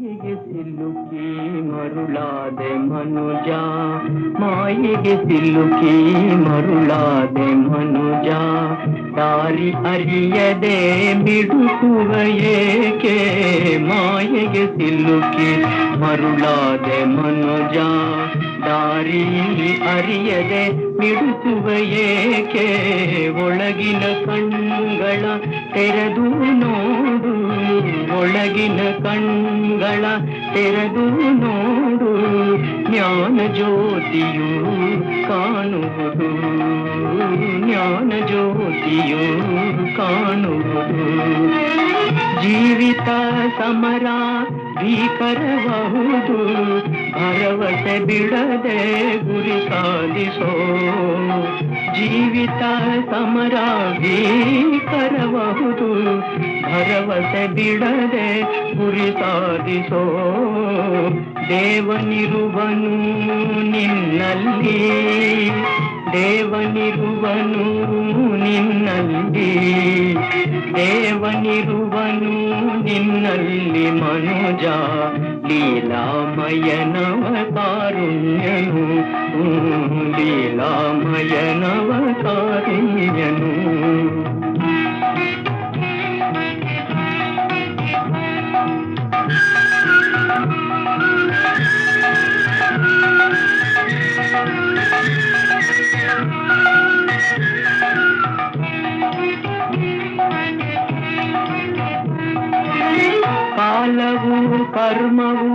ಮಾಯೆಗೆ ಸಿಲುಕಿ ಮರುಳಾದೆ ಮನುಜ, ಮಾಯೆಗೆ ಸಿಲುಕಿ ಮರುಳಾದೆ ಮನುಜ. ದಾರಿ ಅರಿಯದೆ ಬಿಡುಕುವ ಏಕೆ, ಮಾಯೆಗೆ ಸಿಲುಕಿ ಮರುಳಾದೆ ಮನುಜ. ದಾರಿ ಅರಿಯದೆ ಬಿಡುಕುವ ಏಕೆ, ಒಳಗಿನ ಕಣ್ಗಳ ತೆರೆದು ನೋಡು, ಒಳಗಿನ ಕಣ್ಗಳ ತೆರೆದು ನೋಡು. ಜ್ಞಾನ ಜ್ಯೋತಿಯು ಕಾಣುವುದು, ಜ್ಞಾನ ಜ್ಯೋತಿಯು ಕಾಣುವುದು. ಜೀವಿತ ಸಮರ ಭೀಕರಬಹುದು, ಭರವಸೆ ಬಿಡದೆ ಗುರಿ ಸಾಧಿಸೋ. ಜೀವಿತ ಸಮರ ಭೀಕರಬಹುದು, ಭರವಸೆ ಬಿಡದೆ ಗುರಿ ಸಾಧಿಸೋ. ದೇವನಿರುವನು ನಿನ್ನಲ್ಲಿ, ದೇವನಿರುವನು ನಿನ್ನಲ್ಲಿ, ದೇವನಿರುವನು ನಿನ್ನಲ್ಲಿ ಮನುಜ. ಲೀಲಾಮಯನವ ಕಾರುಣ್ಯನು, ಲೀಲಾಮಯನವ ಕಾರುಣ್ಯನು. ಕಾಲವು ಕರ್ಮವು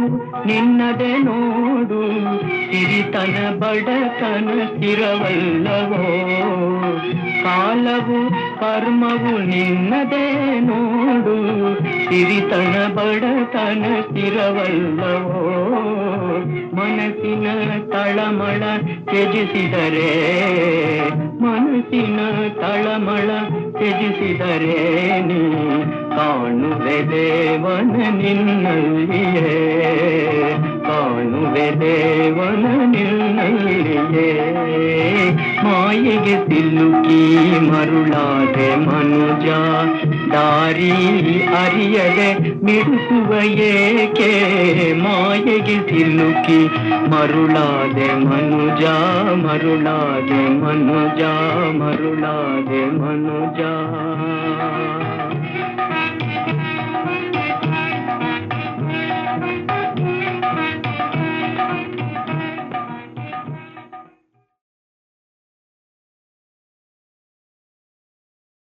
ನಿನ್ನದೆ ನೋಡು, ಸಿರಿತನ ಬಡತನ ಸ್ಥಿರವಲ್ಲವೋ. ಕಾಲವು ಕರ್ಮವು ನಿನ್ನದೆ ನೋಡು, ಸಿರಿತನ ಬಡತನ ಸ್ಥಿರವಲ್ಲವೋ. ಮನಸ್ಸಿನ ತಳಮಳ ತ್ಯಜಿಸಿದರೆ, ಮನಸ್ಸಿನ ತಳಮಳ ತ್ಯಜಿಸಿದರೆ ನೀ ಕಾಣುವೆ ದೇವನ ನಿನ್ನಲ್ಲಿಯೇ, ಕಾಣುವೆ ದೇವನ ನಿನ್ನಲ್ಲಿಯೇ. ಮಾಯೆಗೆ ಸಿಲುಕಿ ಮರುಳಾದೆ ಮನುಜ, ದಾರಿ ಅರಿಯದೆ ಬಿಡುಕುವ ಏಕೆ, ಮಾಯೆಗೆ ಸಿಲುಕಿ ಮರುಳಾದೆ ಮನುಜ, ಮರುಳಾದೆ ಮನುಜ, ಮರುಳಾದೆ ಮನುಜ.